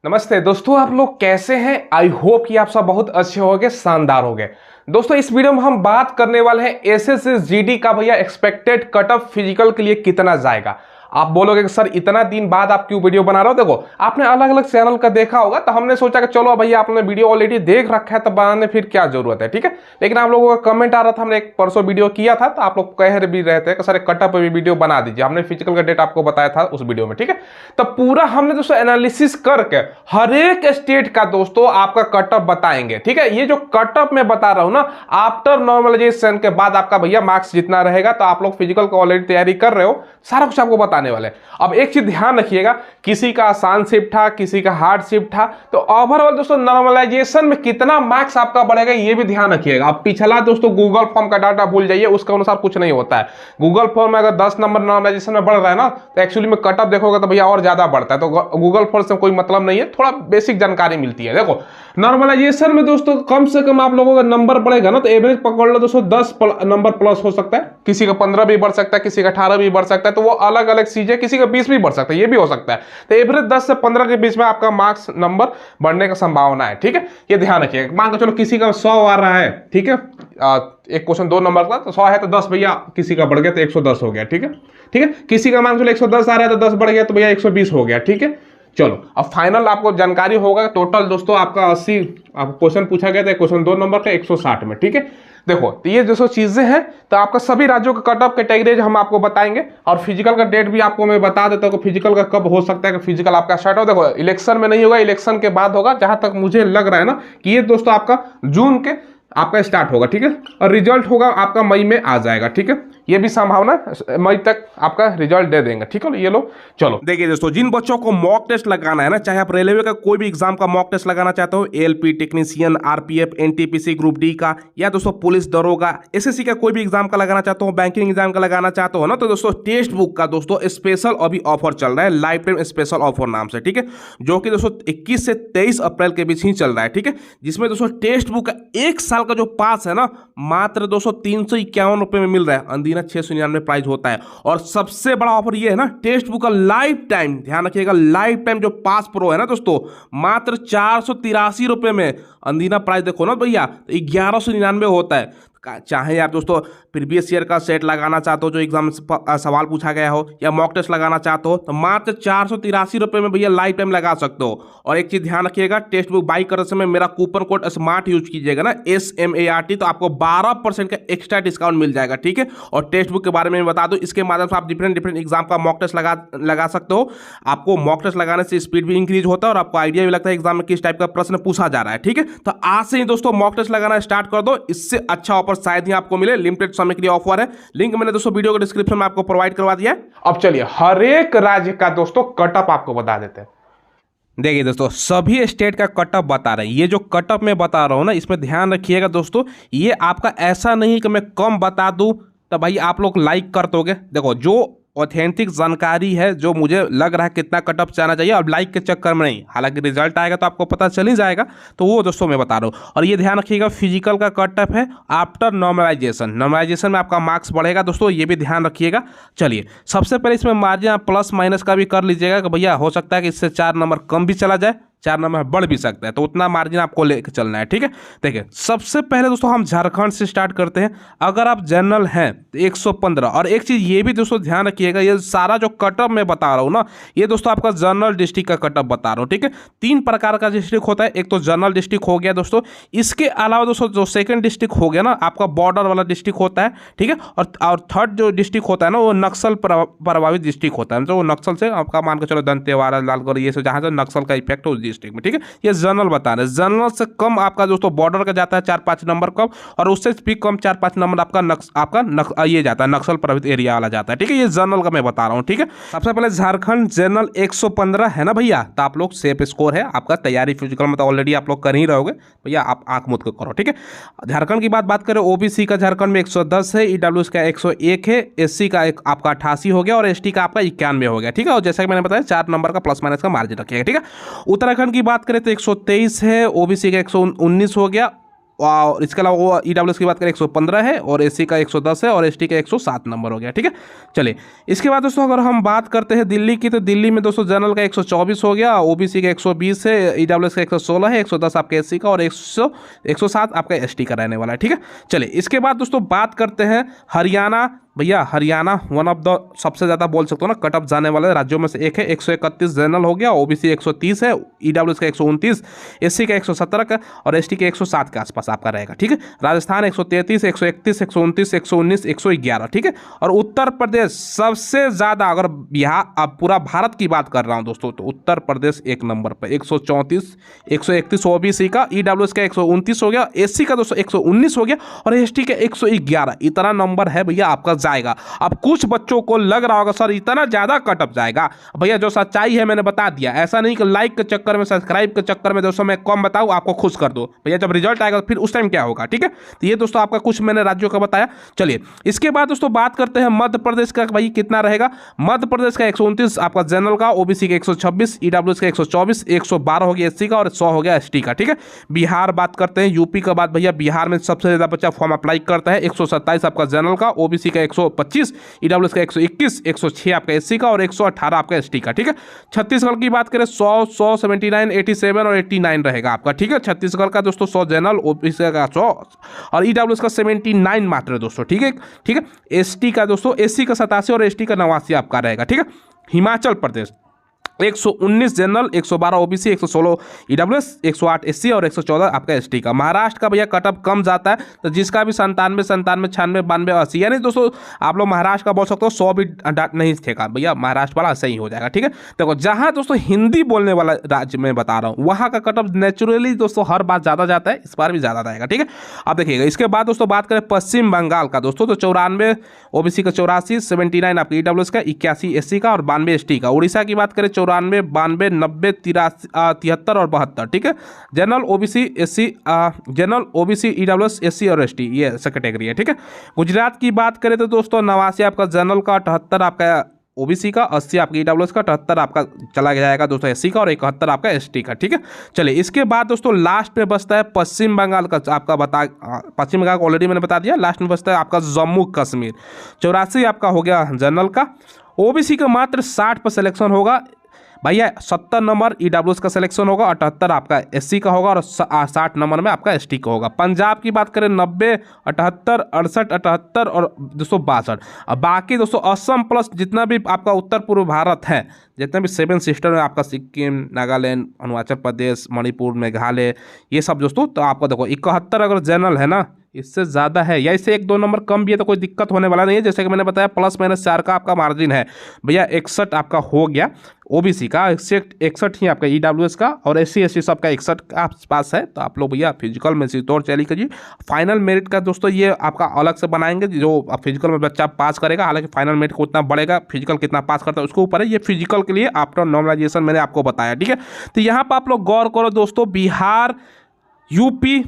नमस्ते दोस्तों, आप लोग कैसे हैं। आई होप कि आप सब बहुत अच्छे होंगे, शानदार होंगे। दोस्तों इस वीडियो में हम बात करने वाले हैं एसएससी जीडी का भैया एक्सपेक्टेड कट ऑफ फिजिकल के लिए कितना जाएगा। आप बोलोगे कि सर इतना दिन बाद आप क्यों वीडियो बना रहे हो। देखो आपने अलग अलग चैनल का देखा होगा, तो हमने सोचा कि चलो भैया आपने वीडियो ऑलरेडी देख रखा है तो बनाने फिर क्या जरूरत है, ठीक है। लेकिन आप लोगों का कमेंट आ रहा था, हमने एक परसों वीडियो किया था तो आप लोग कह भी रहे थे कि सर कट ऑफ वीडियो बना दीजिए। हमने फिजिकल का डेट आपको बताया था उस वीडियो में, ठीक है। तो पूरा हमने दोस्तों एनालिसिस करके हर एक स्टेट का दोस्तों आपका कट ऑफ बताएंगे, ठीक है। ये जो कट ऑफ मैं बता रहा हूं ना, आफ्टर नॉर्मलाइजेशन के बाद आपका भैया मार्क्स जितना रहेगा, तो आप लोग फिजिकल का ऑलरेडी तैयारी कर रहे हो, सारा कुछ आपको बताने वाले। अब एक चीज ध्यान रखिएगा, किसी का आसान शिफ्ट था, किसी का हार्ड शिफ्ट था, तो ओवरऑल दोस्तों नॉर्मलाइजेशन में कितना मार्क्स आपका बढ़ेगा ये भी ध्यान रखिएगा। अब पिछला दोस्तों गूगल फॉर्म का डाटा भूल जाइए, उसके अनुसार कुछ नहीं होता है। गूगल फॉर्म में अगर 10 नंबर नॉर्मलाइजेशन में बढ़ रहा है ना, तो एक्चुअली में कट ऑफ देखोगे तो भैया और ज्यादा बढ़ता है। तो गूगल फॉर्म से कोई मतलब नहीं है, थोड़ा बेसिक जानकारी मिलती है। देखो नॉर्मलाइजेशन में दोस्तों कम से कम आप लोगों का नंबर बढ़ेगा ना, तो एवरेज पकड़ लो दोस्तों 10 नंबर प्लस हो सकता है, किसी का 15 भी बढ़ सकता है, किसी का 18 भी बढ़ सकता है। तो वो अलग अलग चीजें, किसी का 20 भी बढ़ सकता है, ये भी हो सकता है। तो एवरेज 10 से 15 के बीच में आपका मार्क्स नंबर बढ़ने का संभावना है, ठीक है। ये ध्यान रखिएगा। मान के चलो किसी का 100 आ रहा है, ठीक है, एक क्वेश्चन 2 नंबर का, तो 100 है तो 10 भैया किसी का बढ़ गया तो 110 हो गया, ठीक है। ठीक है, किसी का मान के चलो 110 आ रहा है तो 10 बढ़ गया तो भैया 120 हो गया, ठीक है। चलो अब फाइनल आपको जानकारी होगा। टोटल दोस्तों आपका 80 आपको क्वेश्चन पूछा गया था, क्वेश्चन 2 नंबर का 160 में, ठीक है। देखो तो ये जो चीजें हैं, तो आपका सभी राज्यों का कट ऑफ कैटेगरीज हम आपको बताएंगे, और फिजिकल का डेट भी आपको मैं बता देता हूँ कि फिजिकल का कब हो सकता है कि फिजिकल आपका स्टार्ट हो। देखो इलेक्शन में नहीं होगा, इलेक्शन के बाद होगा, जहां तक मुझे लग रहा है ना कि ये दोस्तों आपका जून के आपका स्टार्ट होगा, ठीक है। और रिजल्ट होगा आपका मई में आ जाएगा, ठीक है। ये भी संभावना मई तक आपका रिजल्ट दे देंगे, ठीक है। ये लो चलो देखिए दोस्तों, जिन बच्चों को मॉक टेस्ट लगाना है ना, चाहे आप रेलवे का कोई भी एग्जाम का मॉक टेस्ट लगाना चाहते हो, ALP technician, RPF, NTPC group D का, या दोस्तों पुलिस दरोगा, एसएससी का कोई भी एग्जाम का लगाना चाहते हो, बैंकिंग एग्जाम का लगाना चाहते हो ना, तो दोस्तों टेक्स्ट बुक का दोस्तों स्पेशल अभी ऑफर चल रहा है, लाइफ टाइम स्पेशल ऑफर नाम से, ठीक है, जो कि दोस्तों 21 से 23 अप्रैल के बीच ही चल रहा है, ठीक है। जिसमें दोस्तों टेक्स्ट बुक का 1 साल का जो पास है ना, मात्र दोस्तों 351 रुपए में मिल रहा है, अंदीना 699 प्राइस होता है। और सबसे बड़ा ऑफर ये है ना, टेक्स्ट बुक का लाइफ टाइम, ध्यान रखिएगा, लाइफ टाइम जो पास प्रो है ना दोस्तों, मात्र 483 रुपए में, अंदीना प्राइस देखो ना भैया, 1199 होता है। चाहे आप दोस्तों प्रीवियस ईयर का सेट लगाना चाहते हो, जो एग्जाम सवाल पूछा गया हो, या मॉक टेस्ट लगाना चाहते हो, तो मात्र 483 रुपए में भैया लाइफ टाइम लगा सकते हो। और एक चीज ध्यान रखिएगा, टेक्स्ट बुक बाई करते समय मेरा कूपन कोड स्मार्ट यूज कीजिएगा ना, SMART, तो आपको 12% का एक्स्ट्रा डिस्काउंट मिल जाएगा, ठीक है। और टेक्स्ट बुक के बारे में बता दूं, इसके माध्यम से आप डिफरेंट एग्जाम का मॉक टेस्ट लगा सकते हो। आपको मॉक टेस्ट लगाने से स्पीड भी इंक्रीज होता है, और आपको आइडिया भी लगता है एग्जाम में किस टाइप का प्रश्न पूछा जा रहा है, ठीक है। तो आज से ही दोस्तों मॉक टेस्ट लगाना स्टार्ट कर दो, इससे अच्छा ऑफर शायद ही आपको मिले, लिमिटेड समय के लिए ऑफर है। लिंक मैंने दोस्तों वीडियो के डिस्क्रिप्शन में आपको प्रोवाइड करवा दिया है। अब चलिए हर एक राज्य का दोस्तों कट ऑफ आपको बता देते हैं। देखिए दोस्तों, सभी स्टेट का कट ऑफ बता रहे हैं। ये जो कट ऑफ मैं बता रहा हूं ना, इसमें ध्यान रखिएगा दोस्तों, ये आपका ऐसा नहीं कि मैं कम बता दूं तो भाई आप लोग लाइक कर दोगे। देखो जो ऑथेंटिक जानकारी है, जो मुझे लग रहा है कितना कट ऑफ जाना चाहिए, अब लाइक के चक्कर में नहीं, हालांकि रिजल्ट आएगा तो आपको पता चल ही जाएगा, तो वो दोस्तों मैं बता रहा हूँ। और ये ध्यान रखिएगा, फिजिकल का कट ऑफ है आफ्टर नॉर्मलाइजेशन, नॉर्मलाइजेशन में आपका मार्क्स बढ़ेगा दोस्तों, ये भी ध्यान रखिएगा। चलिए सबसे पहले इसमें मार्जिन आप प्लस माइनस का भी कर लीजिएगा कि भैया हो सकता है कि इससे 4 नंबर कम भी चला जाए, 4 नंबर बढ़ भी सकता है, तो उतना मार्जिन आपको लेकर चलना है, ठीक है। देखिए सबसे पहले दोस्तों हम झारखंड से स्टार्ट करते हैं। अगर आप जनरल हैं तो 115, और एक चीज़ ये भी दोस्तों ध्यान रखिएगा, ये सारा जो कट ऑफ मैं बता रहा हूँ ना, ये दोस्तों आपका जनरल डिस्ट्रिक्ट का कट ऑफ बता रहा हूँ, ठीक है। 3 प्रकार का डिस्ट्रिक्ट होता है, एक तो जनरल डिस्ट्रिक्ट हो गया दोस्तों, इसके अलावा दोस्तों जो सेकंड डिस्ट्रिक्ट हो गया ना आपका बॉर्डर वाला डिस्ट्रिक्ट होता है, ठीक है। और थर्ड जो डिस्ट्रिक्ट होता है ना, वो नक्सल प्रभावित डिस्ट्रिक्ट होता है, तो वो नक्सल से आपका मान के चलो दंतेवाड़ा, लालगढ़, ये सब जहाँ से नक्सल का इफेक्ट है उस डिस्ट्रिक्ट में, ठीक है। ये जनरल बता रहे हैं। जनरल से कम आपका दोस्तों बॉर्डर का जाता है 4-5 नंबर कम, और उससे भी कम 4-5 नंबर आपका ये जाता है नक्सल प्रभावित एरिया वाला जाता है, ठीक है। ये जनरल का मैं बता रहा हूँ, ठीक है। सबसे पहले झारखंड जनरल 115 है ना भैया, तो आप लोग सेफ स्कोर है आपका, तैयारी फिजिकल में तो ऑलरेडी आप लोग कर ही रहोगे भैया, आप आंख मूंद के करो, ठीक है। झारखंड की बात करें, ओबीसी का झारखंड में 110 है, ईडब्ल्यूएस का 101 है, एससी का आपका 88 हो गया, और एसटी का आपका 91 हो गया, ठीक है। और जैसा कि मैंने बताया 4 नंबर का प्लस माइनस का मार्जिन रखिएगा, ठीक है। उत्तराखंड की बात करें तो 123 है, ओबीसी का 119 हो गया, और इसके अलावा वो ईडब्ल्यूएस की बात करें 115 है, और एससी का 110 है, और एसटी का 107 नंबर हो गया। ठीक है, चलिए इसके बाद दोस्तों अगर हम बात करते हैं दिल्ली की, तो दिल्ली में दोस्तों जनरल का 124 हो गया, ओबीसी का 120 है, ईडब्ल्यूएस का 116 है, 110 आपका एससी का, और 107 आपका एसटी का रहने वाला है। ठीक है, चलिए इसके बाद दोस्तों बात करते हैं हरियाणा। भैया हरियाणा वन ऑफ द सबसे ज़्यादा बोल सकते हो ना कट ऑफ जाने वाले राज्यों में से एक है। 131 जनरल हो गया, ओबीसी 130 है, ईडब्ल्यूएस का 129, एससी का 117 का, और एसटी के 107 के आसपास आपका रहेगा। ठीक है, राजस्थान 133, 131, 129, 119, 111। ठीक है, और उत्तर प्रदेश सबसे ज़्यादा, अगर बिहार अब पूरा भारत की बात कर रहा हूँ दोस्तों, तो उत्तर प्रदेश एक नंबर पर 134, 131 ओबीसी का, ईडब्ल्यूएस का 129 हो गया, एससी का दोस्तों 119 हो गया, और एसटी का 111। इतना नंबर है भैया आपका जाएगा। अब कुछ बच्चों को लग रहा होगा सर इतना ज्यादा कटअप जाएगा, भैया जो सच्चाई है मैंने बता दिया। ऐसा नहीं कि लाइक के चक्कर में, सब्सक्राइब के चक्कर में दोस्तों मैं कम बताऊं आपको खुश कर दो। भैया जब रिजल्ट आएगा फिर उस टाइम क्या होगा। ठीक है, तो ये दोस्तों आपका कुछ मैंने राज्यों का बताया। चलिए इसके बाद दोस्तों बात करते हैं मध्य प्रदेश का, भाई कितना रहेगा। मध्य प्रदेश का 129 आपका जनरल का, ओबीसी का 126, ईडब्ल्यूएस का 124, 112 हो गया एससी का, और 100 हो गया एसटी का। ठीक है, बिहार बात करते हैं, यूपी का बात भैया बिहार में सबसे ज्यादा बच्चा फॉर्म अप्लाई करता है। 127 आपका जनरल का, ओबीसी का 125, ईडब्ल्यूएस का 121, 106 आपका एससी का, और 118 आपका एसटी का। ठीक है, छत्तीसगढ़ की बात करें 100, 79, 87 और 89 रहेगा आपका। ठीक है, छत्तीसगढ़ का दोस्तों 100 जनरल, ओबीसी का 100 और ईडब्ल्यूएस का 79 मात्र दोस्तों। ठीक है, ठीक है, एसटी का दोस्तों, एससी का 87 और एसटी का 89 आपका रहेगा। ठीक है, Himachal Pradesh 119 general, 112 OBC, 116 EWS, 108 SC और 114 आपका एसटी का। महाराष्ट्र का भैया कटअप कम जाता है, तो जिसका भी 97, 97, 96, 92, 80, यानी दोस्तों आप लोग महाराष्ट्र का बोल सकते हो 100 भी नहीं थे भैया, महाराष्ट्र वाला सही हो जाएगा। ठीक है, देखो जहां दोस्तों हिंदी बोलने वाला राज्य में बता रहा हूँ, वहां का कटअप नेचुरली दोस्तों हर बार ज्यादा जाता है, इस बार भी ज्यादा रहेगा। ठीक है, अब देखिएगा इसके बाद दोस्तों बात करें पश्चिम बंगाल का दोस्तों, तो 94 ओबीसी का, 84, 79 आपका ईडब्ल्यूएस का, 81 एससी का, और 92 एसटी का। उड़ीसा की बात करें 94, 92, 90, 83, 73 और 72। ठीक है, general OBC SC, general OBC EWS SC और एसटी, ये ऐसा कैटेगरी है। ठीक है, गुजरात की बात करें तो दोस्तों 89 आपका जनरल का, 78 आपका ओबीसी का, 80 आपका ईडब्ल्यूएस का, 78 आपका चला जाएगा दोस्तों एससी का, और 71 आपका एसटी का। ठीक है, चलिए इसके बाद दोस्तों लास्ट में बचता है पश्चिम बंगाल का, आपका पश्चिम बंगाल को ऑलरेडी मैंने बता दिया। लास्ट में बचता है आपका जम्मू कश्मीर, 84 आपका हो गया जनरल का, ओबीसी का मात्र 60 पर सिलेक्शन होगा भैया, 70 नंबर ईडब्ल्यूएस का सिलेक्शन होगा, 78 आपका एससी का होगा, और 60 नंबर में आपका एसटी का होगा। पंजाब की बात करें 90, 78, 68, 78 और 262। अब बाकी दोस्तों असम प्लस जितना भी आपका उत्तर पूर्व भारत है, जितने भी 7 सिस्टर है आपका, सिक्किम, नागालैंड, अरुणाचल प्रदेश, मणिपुर, मेघालय, ये सब दोस्तों, तो आपका देखो 71 अगर जनरल है ना, इससे ज़्यादा है या इससे 1-2 नंबर कम भी है तो कोई दिक्कत होने वाला नहीं है। जैसे कि मैंने बताया +- 4 का आपका मार्जिन है भैया। 61 आपका हो गया ओबीसी का, 61 ही आपका ईडब्ल्यूएस का, और एससी एसटी सबका 61 का आसपास है। तो आप लोग भैया फिजिकल में सितौर चैली कीजिए। फाइनल मेरिट का दोस्तों ये आपका अलग से बनाएंगे, जो फिजिकल में बच्चा पास करेगा। हालांकि फाइनल मेरिट को उतना बढ़ेगा, फिजिकल कितना पास करता है उसके ऊपर है। ये फिजिकल के लिए आफ्टर नॉर्मलाइजेशन मैंने आपको बताया। ठीक है, तो यहाँ पर आप लोग गौर करो दोस्तों, बिहार, यूपी,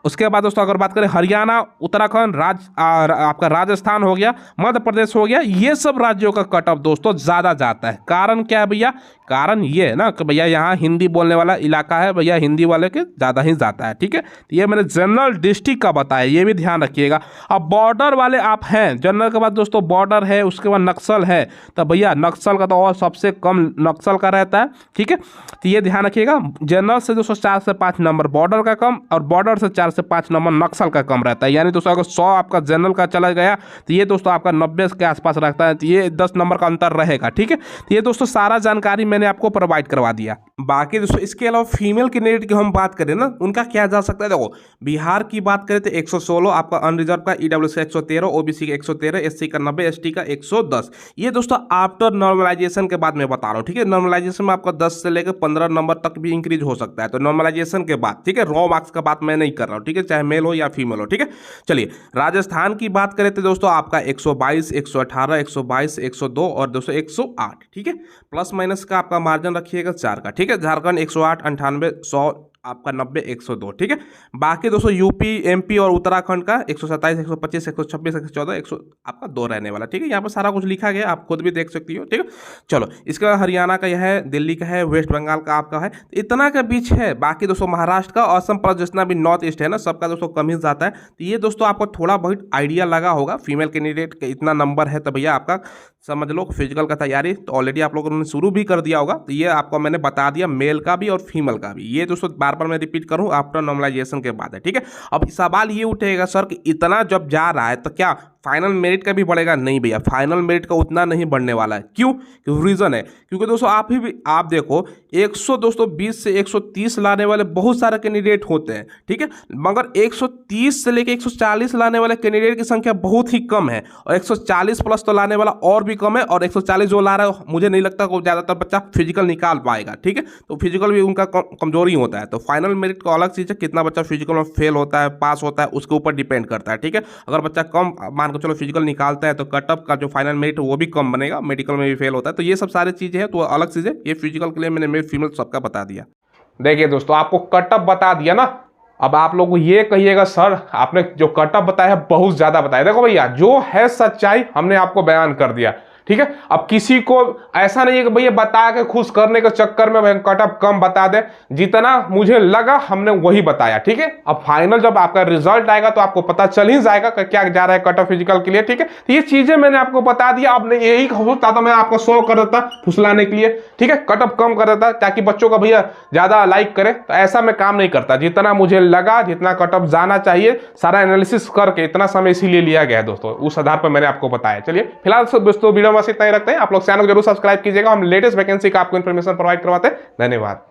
उसके बाद दोस्तों अगर बात करें हरियाणा, उत्तराखंड, आपका राजस्थान हो गया, मध्य प्रदेश हो गया, ये सब राज्यों का कट ऑफ दोस्तों ज़्यादा जाता है। कारण क्या है भैया? कारण ये है ना कि भैया यहाँ हिंदी बोलने वाला इलाका है भैया, हिंदी वाले के ज़्यादा ही जाता है। ठीक है, तो ये मैंने जनरल डिस्ट्रिक्ट का बताया, ये भी ध्यान रखिएगा। अब बॉर्डर वाले आप हैं, जनरल के बाद दोस्तों बॉर्डर है, उसके बाद नक्सल है, तो भैया नक्सल का तो और सबसे कम नक्सल का रहता है। ठीक है, तो ये ध्यान रखिएगा। जनरल से दोस्तों 4 से 5 नंबर बॉर्डर का कम, और बॉर्डर से 4 से 5 नंबर नक्सल का कम रहता है। यानी दोस्तों अगर 100 आपका जनरल का चला गया तो ये दोस्तों आपका 90 के आसपास रखता है, तो ये 10 नंबर का अंतर रहेगा। ठीक है, तो ये दोस्तों सारा जानकारी मैंने आपको प्रोवाइड करवा दिया। बाकी दोस्तों इसके अलावा फीमेल कैंडिडेट की हम बात करें ना, उनका क्या जा सकता है। देखो बिहार की बात करें तो 116 आपका अनरिजर्व का, ईडब्ल्यूएस का 113, ओबीसी का 113, एससी का 90, एसटी का 110। ये दोस्तों आफ्टर नॉर्मलाइजेशन के बाद मैं बता रहा हूँ। ठीक है, नॉर्मलाइजेशन में आपका 10 से लेकर 15 नंबर तक भी इंक्रीज हो सकता है, तो नॉर्मलाइजेशन के बाद। ठीक है, रॉ मार्क्स का बात मैं नहीं कर रहा हूँ। ठीक है, चाहे मेल हो या फीमेल हो। ठीक है, चलिए राजस्थान की बात करें तो दोस्तों आपका 122, 118, 122, 102 और दोस्तों 108। ठीक है, प्लस माइनस का आपका मार्जिन रखिएगा 4 का। ठीक है, झारखंड 108, 98, 100, आपका 90 102, ठीक है। बाकी दोस्तों यूपी एमपी और उत्तराखंड का 127 125 126 114 100 आपका 2 रहने वाला, ठीक है। यहाँ पर सारा कुछ लिखा गया, आप खुद भी देख सकती हो, ठीक है। चलो, इसका हरियाणा का यह है, दिल्ली का है, वेस्ट बंगाल का आपका है, इतना के बीच है। बाकी दोस्तों महाराष्ट्र का, असम प्लस जितना भी नॉर्थ ईस्ट है ना, सबका दोस्तों कम ही जाता है। तो ये दोस्तों आपको थोड़ा बहुत आइडिया लगा होगा, फीमेल कैंडिडेट का इतना नंबर है तो भैया आपका समझ लो फिजिकल का तैयारी तो ऑलरेडी आप लोगों ने शुरू भी कर दिया होगा। तो ये आपको मैंने बता दिया, मेल का भी और फीमेल का भी। ये दोस्तों बार बार मैं रिपीट करूं, आफ्टर नॉर्मलाइजेशन के बाद है, ठीक है। अब सवाल ये उठेगा सर कि इतना जब जा रहा है तो क्या फाइनल मेरिट का भी बढ़ेगा? नहीं भैया, फाइनल मेरिट का उतना नहीं बढ़ने वाला है। क्यों? क्योंकि रीजन है, क्योंकि दोस्तों आप देखो 120 से 130 लाने वाले बहुत सारे कैंडिडेट होते हैं, ठीक है। मगर 130 से लेकर 140 लाने वाले कैंडिडेट की संख्या बहुत ही कम है, और 140 प्लस तो लाने वाला और भी कम है। और 140 जो ला रहा है, मुझे नहीं लगता कि ज़्यादातर बच्चा फिजिकल निकाल पाएगा, ठीक है। तो फिजिकल भी उनका कमजोरी होता है। तो फाइनल मेरिट को अलग चीज़ है, कितना बच्चा फिजिकल में फेल होता है, पास होता है, उसके ऊपर डिपेंड करता है, ठीक है। अगर बच्चा कम मान को चलो फिजिकल निकालता है तो कटअप का जो फाइनल मेरिट है वो भी कम बनेगा, मेडिकल में भी फेल होता है। तो ये सब सारी चीज़ें हैं, तो अलग चीज़ें। ये फिजिकल के लिए मैंने मेल फीमेल सबका बता दिया। देखिए दोस्तों, आपको कटअप बता दिया ना, अब आप लोग को ये कहिएगा सर आपने जो कटअप बताया है बहुत ज्यादा बताया। देखो भैया, जो है सच्चाई हमने आपको बयान कर दिया, ठीक है। अब किसी को ऐसा नहीं है कि भैया बता के खुश करने के चक्कर में कटअप कम बता दे, जितना मुझे लगा हमने वही बताया, ठीक है। अब फाइनल जब आपका रिजल्ट आएगा तो आपको पता चल ही जाएगा कि क्या जा रहा है कटअप फिजिकल के लिए, ठीक है। तो ये चीजें मैंने आपको बता दिया। आपने यही सोचता तो मैं आपको 100 कर देता फुसलाने के लिए, ठीक है, कटअप कम कर देता ताकि बच्चों का भैया ज्यादा लाइक करे। तो ऐसा मैं काम नहीं करता, जितना मुझे लगा जितना कटअप जाना चाहिए सारा एनालिसिस करके इतना समय इसीलिए लिया गया है दोस्तों, उस आधार पर मैंने आपको बताया। चलिए फिलहाल दोस्तों वीडियो इतना ही रखते हैं। आप लोग चैनल को जरूर सब्सक्राइब कीजिएगा, हम लेटेस्ट वैकेंसी का आपको इन्फॉर्मेशन प्रोवाइड करवाते हैं। धन्यवाद।